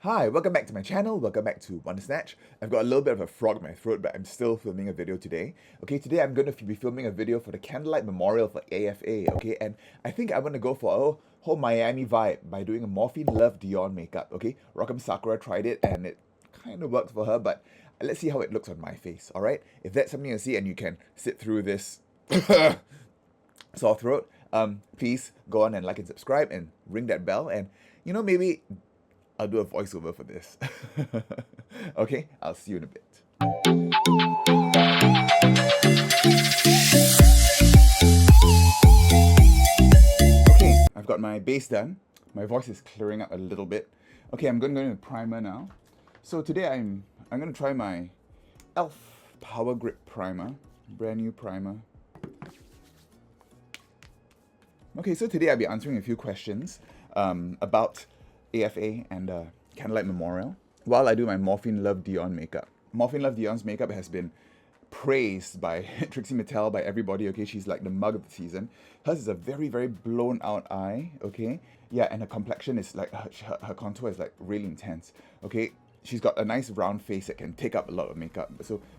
Hi, welcome back to my channel, welcome back to Wonder Snatch. I've got a little bit of a frog in my throat, but I'm still filming a video today. Okay, today I'm going to be filming a video for the Candlelight Memorial for AFA, okay? And I think I'm going to go for a whole Miami vibe by doing a Morphine Love Dion makeup, okay? Rock'em Sakura tried it and it kind of worked for her, but let's see how it looks on my face, alright? If that's something you see and you can sit through this sore throat, please go on and like and subscribe and ring that bell and, you know, maybe I'll do a voiceover for this. Okay, I'll see you in a bit. Okay, I've got my base done. My voice is clearing up a little bit. Okay, I'm going to go into primer now. So today I'm going to try my e.l.f. Power Grip Primer. Brand new primer. Okay, so today I'll be answering a few questions about AFA and Candlelight Memorial while I do my Morphine Love Dion makeup. Morphine Love Dion's makeup has been praised by Trixie Mattel, by everybody, okay? She's like the mug of the season. Hers is a very, very blown out eye, okay? Yeah, and her complexion is like, her contour is like really intense, okay? She's got a nice round face that can take up a lot of makeup.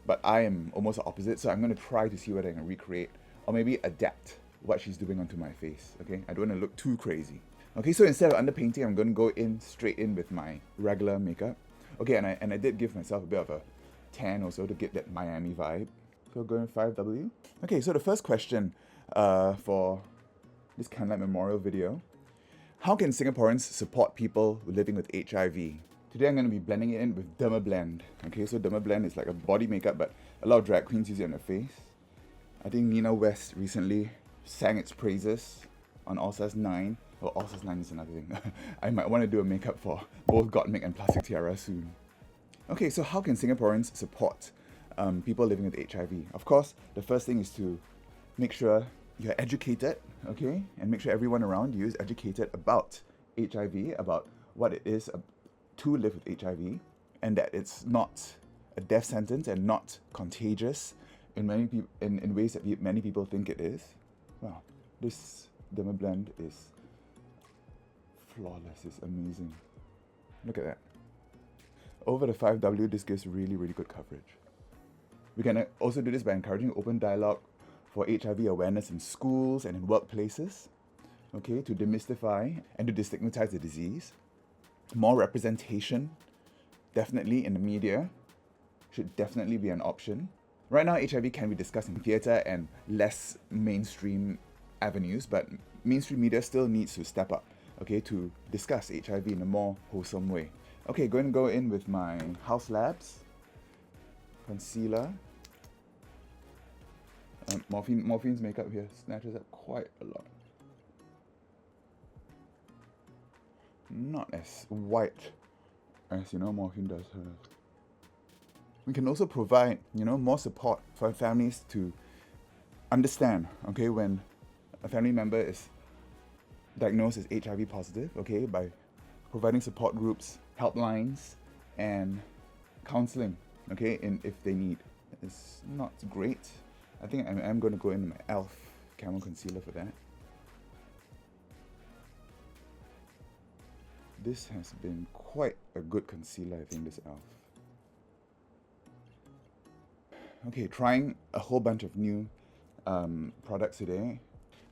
But I am almost the opposite, so I'm going to try to see whether I can recreate or maybe adapt what she's doing onto my face, okay? I don't want to look too crazy. Okay, so instead of underpainting, I'm going to go in straight in with my regular makeup. Okay, and I did give myself a bit of a tan also to get that Miami vibe. So going 5W. Okay, so the first question for this Candlelight Memorial video. How can Singaporeans support people living with HIV? Today I'm going to be blending it in with Dermablend. Okay, so Dermablend is like a body makeup, but a lot of drag queens use it on their face. I think Nina West recently sang its praises on All Stars 9. Well, All Stars 9 is another thing. I might want to do a makeup for both Gottmik and Plastic Tiara soon. Okay, so how can Singaporeans support people living with HIV? Of course, the first thing is to make sure you're educated, okay? And make sure everyone around you is educated about HIV, about what it is to live with HIV, and that it's not a death sentence and not contagious in ways that many people think it is. Wow, this Dermablend is flawless, it's amazing. Look at that. Over the 5W, this gives really, really good coverage. We can also do this by encouraging open dialogue for HIV awareness in schools and in workplaces, okay, to demystify and to destigmatize the disease. More representation, definitely in the media, should definitely be an option. Right now, HIV can be discussed in theatre and less mainstream avenues, but mainstream media still needs to step up, okay, to discuss HIV in a more wholesome way. Okay, going to go in with my House Labs concealer. Morphine's makeup here snatches up quite a lot. Not as white as, Morphine does hers. We can also provide, more support for families to understand, okay, when a family member is diagnosed as HIV positive, okay, by providing support groups, helplines, and counseling, okay, if they need. It's not great. I think I'm going to go into my e.l.f. Camel Concealer for that. This has been quite a good concealer, I think, this e.l.f. Okay, trying a whole bunch of new products today.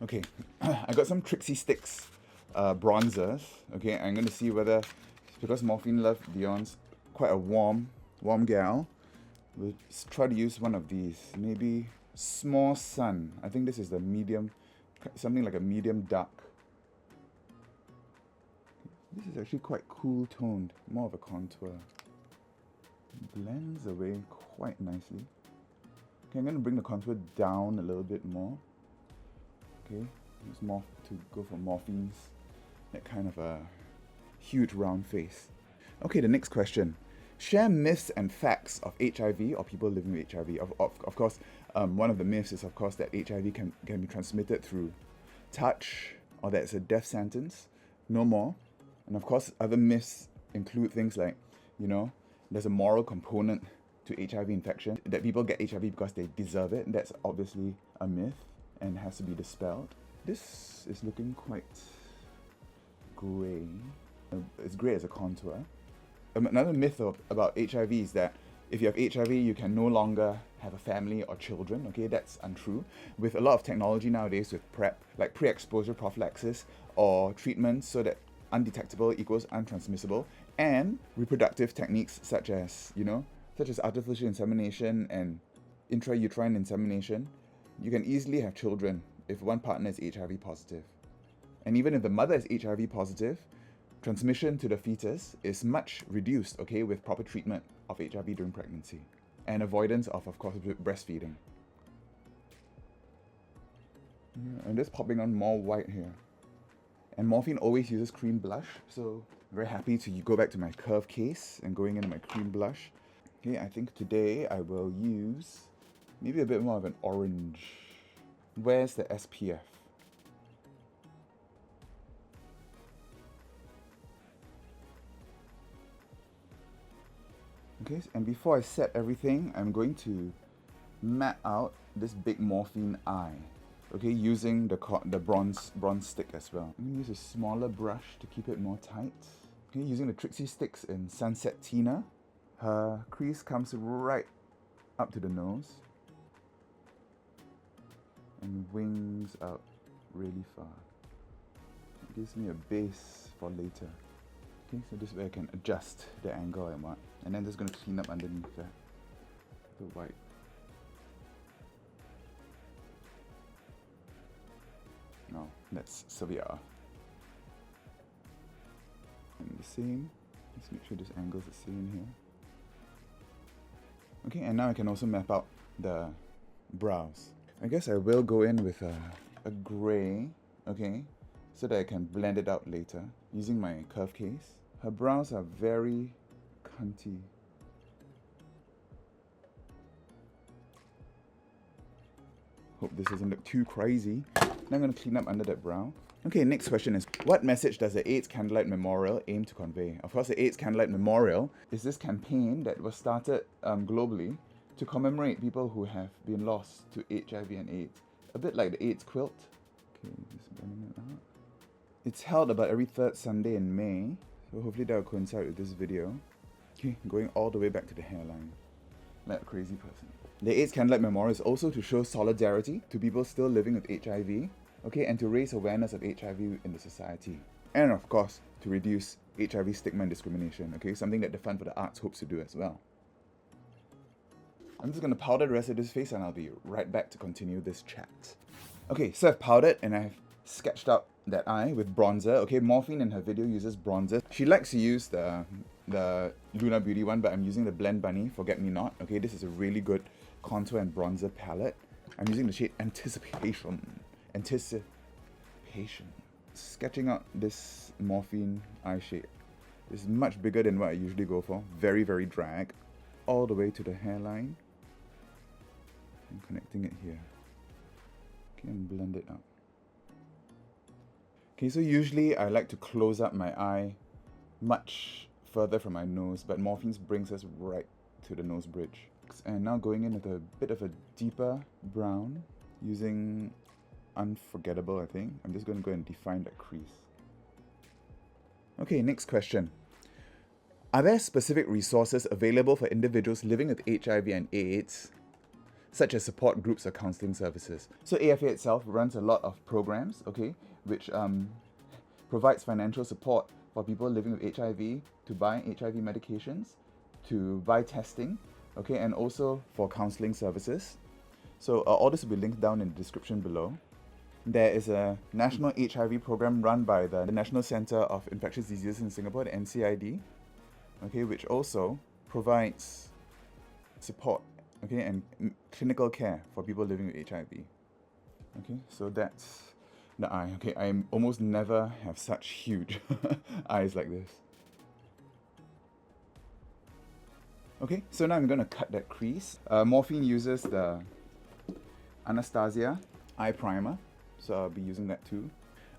Okay, I got some Trixie Sticks bronzers. Okay, I'm going to see whether, because Morphine Love Dion's quite a warm gal, we'll try to use one of these. Maybe Small Sun. I think this is the medium, something like a medium dark. This is actually quite cool toned, more of a contour. Blends away quite nicely. Okay, I'm going to bring the contour down a little bit more. Okay, use more to go for Morphine's, that kind of a huge round face. Okay, the next question. Share myths and facts of HIV or people living with HIV. Of course, one of the myths is, of course, that HIV can be transmitted through touch or that it's a death sentence. No more. And of course, other myths include things like, there's a moral component to HIV infection, that people get HIV because they deserve it. And that's obviously a myth and has to be dispelled. This is looking quite grey. It's grey as a contour. another myth about HIV is that if you have HIV, you can no longer have a family or children. Okay, that's untrue. With a lot of technology nowadays, with PrEP, like pre-exposure prophylaxis or treatments so that undetectable equals untransmissible, and reproductive techniques such as artificial insemination and intrauterine insemination, you can easily have children if one partner is HIV positive. And even if the mother is HIV positive, transmission to the fetus is much reduced, okay, with proper treatment of HIV during pregnancy and avoidance of course, breastfeeding. I'm just popping on more white here. And Morphine always uses cream blush, so I'm very happy to go back to my curve case and going into my cream blush. Okay, I think today I will use maybe a bit more of an orange. Where's the SPF? Okay, and before I set everything, I'm going to map out this big Morphine eye. Okay, using the bronze stick as well. I'm going to use a smaller brush to keep it more tight. Okay, using the Trixie sticks in Sunset Tina. Her crease comes right up to the nose and wings out really far. It gives me a base for later. Okay, so this way I can adjust the angle I want. And then just going to clean up underneath that, the white. No, that's severe. And the same. Let's make sure this angle is the same here. Okay, and now I can also map out the brows. I guess I will go in with a grey, okay, so that I can blend it out later using my curve case. Her brows are very cunty. Hope this doesn't look too crazy. Now I'm going to clean up under that brow. Okay, next question is, what message does the AIDS Candlelight Memorial aim to convey? Of course, the AIDS Candlelight Memorial is this campaign that was started globally to commemorate people who have been lost to HIV and AIDS. A bit like the AIDS quilt. Okay, just blending it out. It's held about every third Sunday in May, so hopefully that will coincide with this video. Okay, going all the way back to the hairline. Like a crazy person. The AIDS Candlelight Memorial is also to show solidarity to people still living with HIV, okay, and to raise awareness of HIV in the society. And of course, to reduce HIV stigma and discrimination, okay, something that the Fund for the Arts hopes to do as well. I'm just going to powder the rest of this face and I'll be right back to continue this chat. Okay, so I've powdered and I've sketched out that eye with bronzer. Okay, Morphine in her video uses bronzer. She likes to use the Luna Beauty one, but I'm using the Blend Bunny Forget Me Not. Okay, this is a really good contour and bronzer palette. I'm using the shade Anticipation. Sketching out this Morphine eye shade. This is much bigger than what I usually go for. Very, very drag. All the way to the hairline. I'm connecting it here. Okay, and blend it out. Okay, so usually I like to close up my eye much further from my nose, but Morphine brings us right to the nose bridge. And now going in with a bit of a deeper brown using Unforgettable, I think. I'm just going to go and define that crease. Okay, next question. Are there specific resources available for individuals living with HIV and AIDS, such as support groups or counseling services? So AFA itself runs a lot of programs, okay, which provides financial support for people living with HIV to buy HIV medications, to buy testing, okay, and also for counseling services. So all this will be linked down in the description below. There is a national HIV program run by the National Centre of Infectious Diseases in Singapore, the NCID, okay, which also provides support, okay, and clinical care for people living with HIV. Okay, so that's the eye. Okay, I almost never have such huge eyes like this. Okay, so now I'm going to cut that crease. Morphine uses the Anastasia eye primer, so I'll be using that too.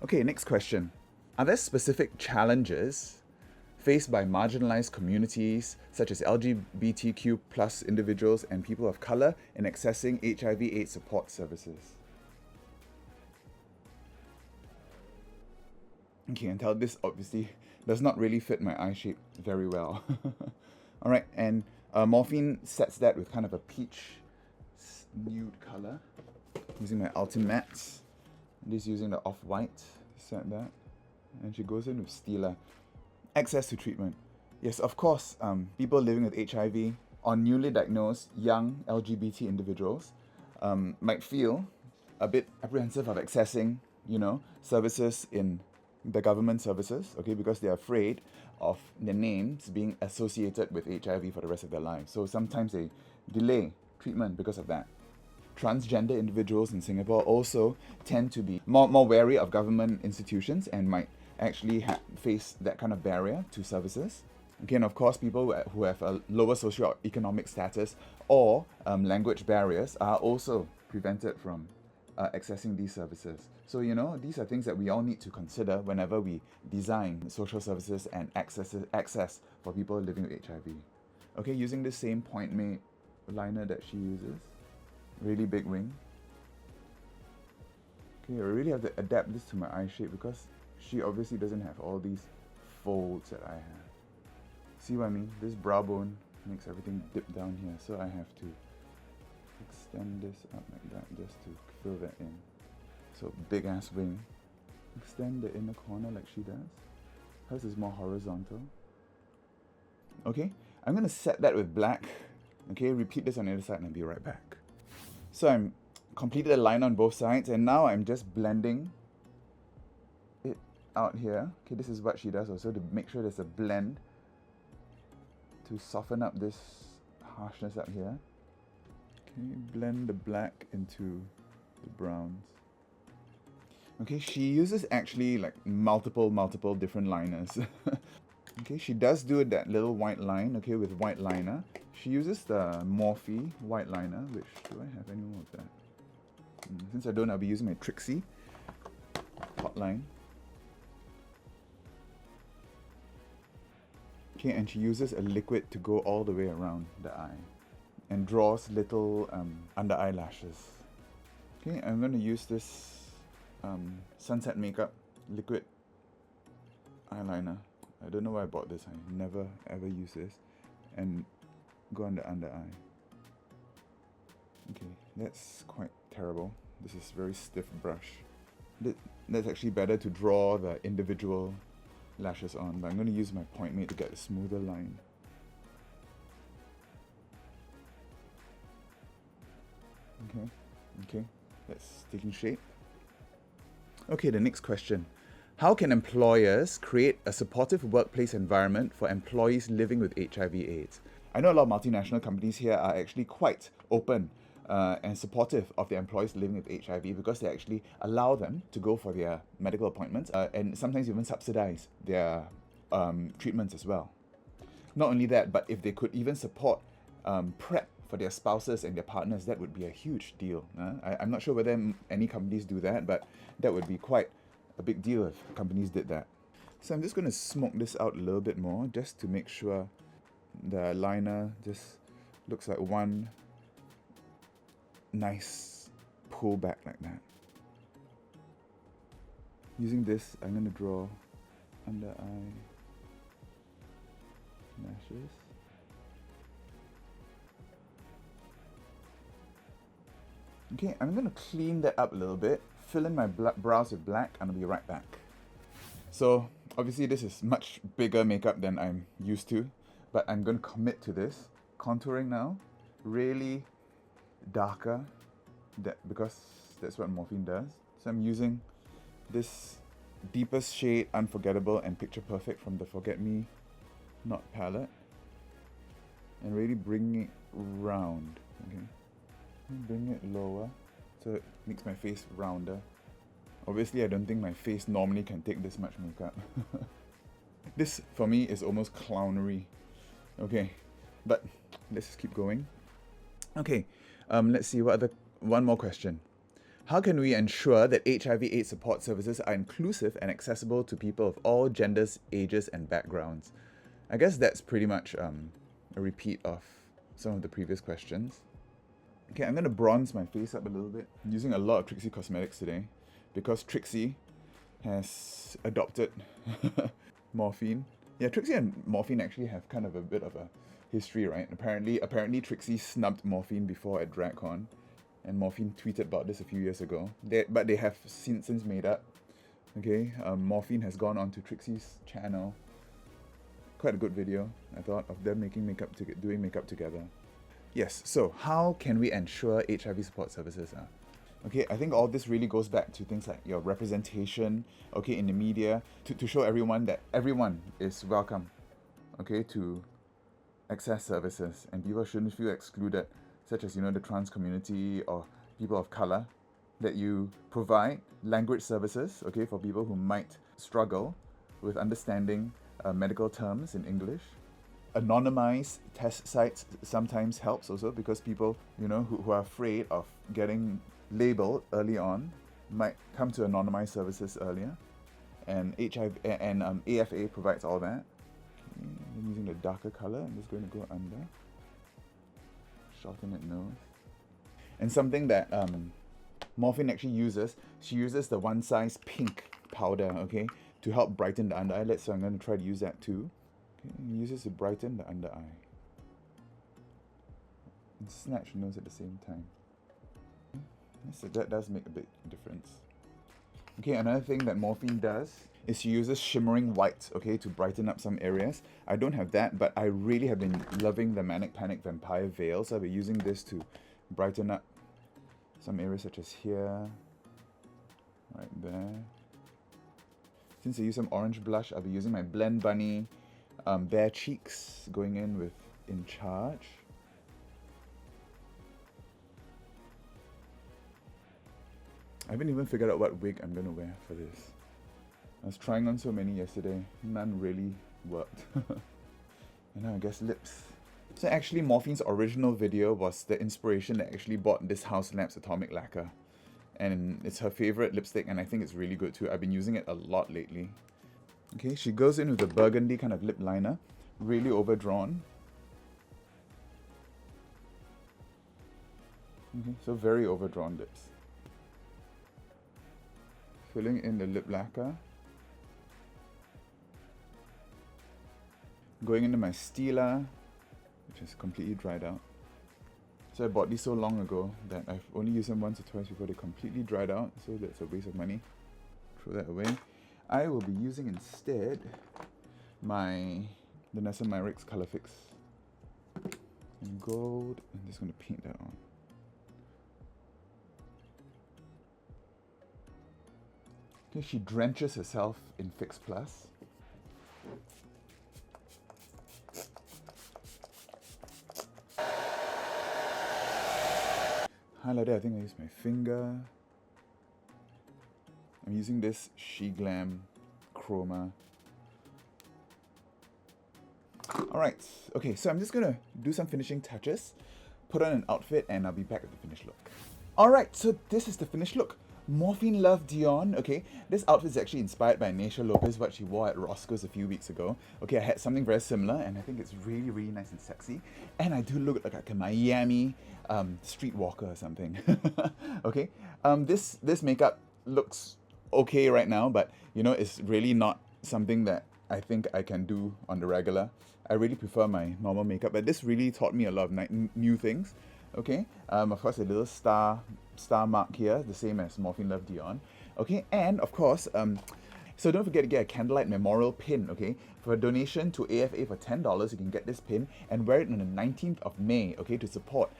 Okay, next question. Are there specific challenges faced by marginalized communities such as LGBTQ plus individuals and people of color in accessing HIV/AIDS support services? Okay, and this obviously does not really fit my eye shape very well. Alright, and Morphine sets that with kind of a peach nude color. Using my Ultimattes. This using the off-white to set that. And she goes in with Stila. Access to treatment. Yes, of course, people living with HIV or newly diagnosed young LGBT individuals might feel a bit apprehensive of accessing, services in the government services, okay, because they're afraid of their names being associated with HIV for the rest of their lives. So sometimes they delay treatment because of that. Transgender individuals in Singapore also tend to be more wary of government institutions and might actually face that kind of barrier to services. Again, of course, people who have a lower socioeconomic status or language barriers are also prevented from accessing these services. So, these are things that we all need to consider whenever we design social services and access for people living with HIV. Okay, using the same point made liner that she uses. Really big wing. Okay, I really have to adapt this to my eye shape because she obviously doesn't have all these folds that I have. See what I mean? This brow bone makes everything dip down here, so I have to extend this up like that just to fill that in. So big ass wing. Extend the inner corner like she does. Hers is more horizontal. Okay, I'm gonna set that with black. Okay, repeat this on the other side and I'll be right back. So I'm completed the line on both sides and now I'm just blending it out here. Okay, this is what she does also to make sure there's a blend to soften up this harshness up here. Okay, blend the black into the browns. Okay, she uses actually like multiple different liners. Okay, she does do that little white line, okay, with white liner. She uses the Morphe white liner, which, do I have any more of that? Since I don't, I'll be using my Trixie hotline. Okay, and she uses a liquid to go all the way around the eye and draws little under eyelashes. Okay, I'm going to use this Sunset Makeup liquid eyeliner. I don't know why I bought this. I never ever use this. And go on the under eye. Okay, that's quite terrible. This is very stiff brush. That's actually better to draw the individual lashes on, but I'm going to use my point mate to get a smoother line. Okay, that's taking shape. Okay, the next question. How can employers create a supportive workplace environment for employees living with HIV/AIDS? I know a lot of multinational companies here are actually quite open and supportive of their employees living with HIV because they actually allow them to go for their medical appointments and sometimes even subsidize their treatments as well. Not only that, but if they could even support PrEP for their spouses and their partners, that would be a huge deal. I'm not sure whether any companies do that, but that would be quite a big deal if companies did that. So I'm just going to smoke this out a little bit more just to make sure the liner just looks like one nice pull back like that. Using this, I'm going to draw under eye lashes. Okay, I'm going to clean that up a little bit, fill in my brows with black, and I'll be right back. So, obviously this is much bigger makeup than I'm used to, but I'm going to commit to this. Contouring now, really darker, because that's what Morphine does. So I'm using this deepest shade, Unforgettable and Picture Perfect from the Forget Me Not palette, and really bringing it round. Okay, bring it lower so it makes my face rounder. Obviously, I don't think my face normally can take this much makeup. This, for me, is almost clownery. Okay, but let's just keep going. Okay, let's see, one more question. How can we ensure that HIV/AIDS support services are inclusive and accessible to people of all genders, ages, and backgrounds? I guess that's pretty much a repeat of some of the previous questions. Okay, I'm going to bronze my face up a little bit. I'm using a lot of Trixie cosmetics today because Trixie has adopted Morphine. Yeah, Trixie and Morphine actually have kind of a bit of a history, right? Apparently Trixie snubbed Morphine before at DragCon, and Morphine tweeted about this a few years ago. But they have since made up. Okay, Morphine has gone on to Trixie's channel. Quite a good video, I thought, of them doing makeup together. Yes, so how can we ensure HIV support services? Okay, I think all this really goes back to things like your representation, okay, in the media, to show everyone that everyone is welcome, okay, to access services, and people shouldn't feel excluded, such as, the trans community or people of color, that you provide language services, okay, for people who might struggle with understanding medical terms in English. Anonymized test sites sometimes helps also, because people, who are afraid of getting labeled early on might come to anonymized services earlier, and AFA provides all that. Okay, I'm using the darker color. I'm just going to go under, shorten it nose, and something that Morphine actually uses. She uses the one size pink powder, okay, to help brighten the under eyelid. So I'm going to try to use that too. Okay, it uses to brighten the under eye and snatch the nose at the same time. So that does make a big difference. Okay, another thing that Morphine does is she uses shimmering white, okay, to brighten up some areas. I don't have that, but I really have been loving the Manic Panic Vampire Veil, so I'll be using this to brighten up some areas such as here, right there. Since I use some orange blush, I'll be using my Blend Bunny Bare Cheeks, going in with In Charge. I haven't even figured out what wig I'm going to wear for this. I was trying on so many yesterday. None really worked. And now I guess lips. So actually Morphine's original video was the inspiration that actually bought this House Labs Atomic Lacquer. And it's her favorite lipstick, and I think it's really good too. I've been using it a lot lately. Okay, she goes in with a burgundy kind of lip liner. Really overdrawn. Okay, so very overdrawn lips. Filling in the lip lacquer. Going into my Stila, which is completely dried out. So I bought these so long ago that I've only used them once or twice before they completely dried out, so that's a waste of money. Throw that away. I will be using instead my Vanessa Myricks Color Fix in gold. I'm just going to paint that on. Okay, she drenches herself in Fix Plus. Highlighter, I think I used my finger. I'm using this She Glam Chroma. Alright, okay, so I'm just gonna do some finishing touches, put on an outfit, and I'll be back with the finished look. Alright, so this is the finished look. Morphine Love Dion, okay? This outfit is actually inspired by Naysha Lopez, what she wore at Roscoe's a few weeks ago. Okay, I had something very similar, and I think it's really, really nice and sexy. And I do look like a Miami streetwalker or something. Okay, this makeup looks okay right now, but it's really not something that I think I can do on the regular. I really prefer my normal makeup, but this really taught me a lot of new things. Okay, of course a little star mark here, the same as Morphine Love Dion. Okay, and of course, so don't forget to get a Candlelight Memorial pin, okay? For a donation to AFA for $10, you can get this pin and wear it on the 19th of May, okay, to support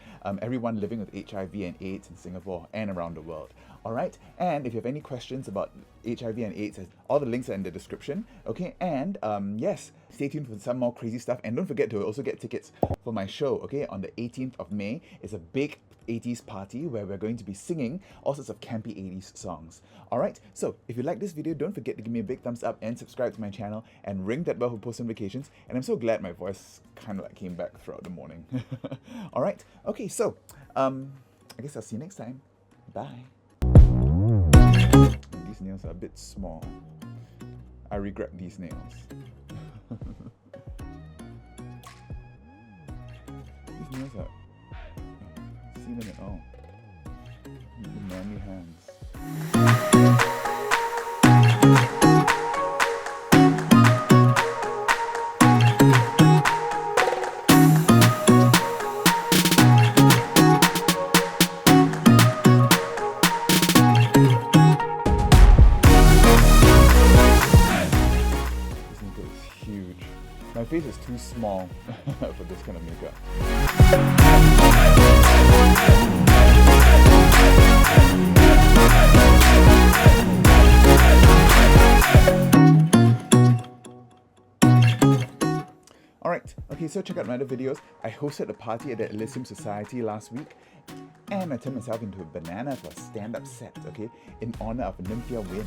everyone living with HIV and AIDS in Singapore and around the world. Alright, and if you have any questions about HIV and AIDS, all the links are in the description, okay? And yes, stay tuned for some more crazy stuff, and don't forget to also get tickets for my show, okay? On the 18th of May, it's a big 80s party where we're going to be singing all sorts of campy 80s songs. Alright, so if you like this video, don't forget to give me a big thumbs up and subscribe to my channel and ring that bell for post notifications. And I'm so glad my voice kind of like came back throughout the morning. Alright, okay, so I guess I'll see you next time. Bye. These nails are a bit small. I regret these nails. These nails are... see them at all. Manly hands. face is too small for this kind of makeup. Alright, okay, so check out my other videos. I hosted a party at the Elysium Society last week, and I turned myself into a banana for a stand-up set, okay, in honor of Nymphia Win.